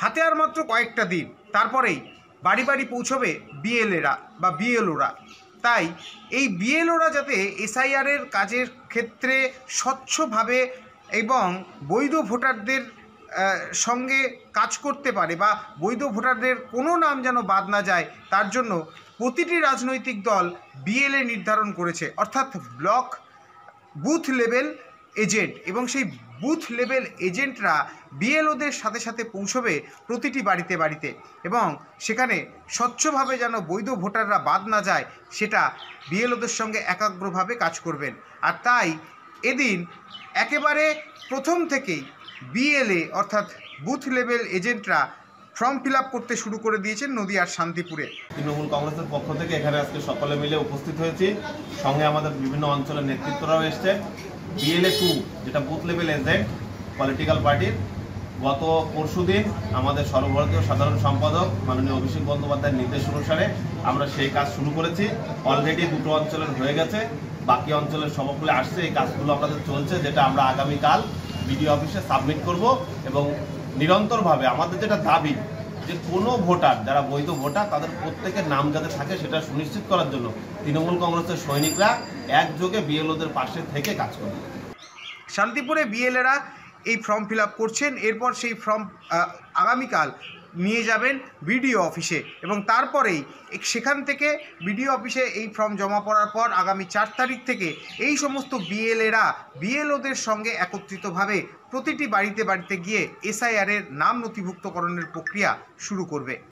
হাতে আর মাত্র কয়েকটা দিন, তারপরেই বাড়ি বাড়ি পৌঁছবে বিএলএরা বা বিএলওরা। তাই এই বিএলওরা যাতে এসআইআরের কাজের ক্ষেত্রে স্বচ্ছভাবে এবং বৈধ ভোটারদের সঙ্গে কাজ করতে পারে বা বৈধ ভোটারদের কোনো নাম যেন বাদ না যায়, তার জন্য প্রতিটি রাজনৈতিক দল বিএলএ নির্ধারণ করেছে, অর্থাৎ ব্লক বুথ লেভেল এজেন্ট, এবং সেই বুথ লেভেল এজেন্টরা বিএলওদের সাথে সাথে পৌঁছবে প্রতিটি বাড়িতে বাড়িতে, এবং সেখানে স্বচ্ছভাবে যেন বৈধ ভোটাররা বাদ না যায় সেটা বিএলওদের সঙ্গে একাগ্রভাবে কাজ করবেন। আর তাই এদিন একেবারে প্রথম থেকেই বিএলএ অর্থাৎ বুথ লেভেল এজেন্টরা ফর্ম ফিল আপ করতে শুরু করে দিয়েছেন নদিয়ার শান্তিপুরে। তৃণমূল কংগ্রেসের পক্ষ থেকে এখানে আজকে সকলে মিলে উপস্থিত হয়েছি, সঙ্গে আমাদের বিভিন্ন অঞ্চলের নেতৃত্বরাও এসছে। বিএলএ 2 যেটা বুথ লেভেল এজেন্ট পলিটিক্যাল পার্টির, গত পরশুদিন আমাদের সর্বভারতীয় সাধারণ সম্পাদক মাননীয় অভিষেক বন্দ্যোপাধ্যায়ের নির্দেশ অনুসারে আমরা সেই কাজ শুরু করেছি। অলরেডি 2টো অঞ্চলের হয়ে গেছে, বাকি অঞ্চলের সবগুলো আসছে। এই কাজগুলো আমাদের চলছে, যেটা আমরা আগামীকাল বিডিও অফিসে সাবমিট করব। এবং নিরন্তরভাবে আমাদের যেটা দাবি যে কোনো ভোটার যারা বৈধ ভোটার তাদের প্রত্যেকের নাম যাতে থাকে সেটা সুনিশ্চিত করার জন্য তৃণমূল কংগ্রেসের সৈনিকরা একযোগে বিএলওদের পাশে থেকে কাজ করবে। শান্তিপুরে বিএলএরা এই ফর্ম ফিল আপ করছেন, এরপর সেই ফর্ম আগামীকাল নিয়ে যাবেন বিডিও অফিসে, এবং তারপরেই সেখান থেকে বিডিও অফিসে এই ফর্ম জমা পড়ার পর আগামী 4 তারিখ থেকে এই সমস্ত বিএলএরা বিএলওদের সঙ্গে একত্রিতভাবে প্রতিটি বাড়িতে বাড়িতে গিয়ে এসআইআরের নাম নথিভুক্তকরণের প্রক্রিয়া শুরু করবে।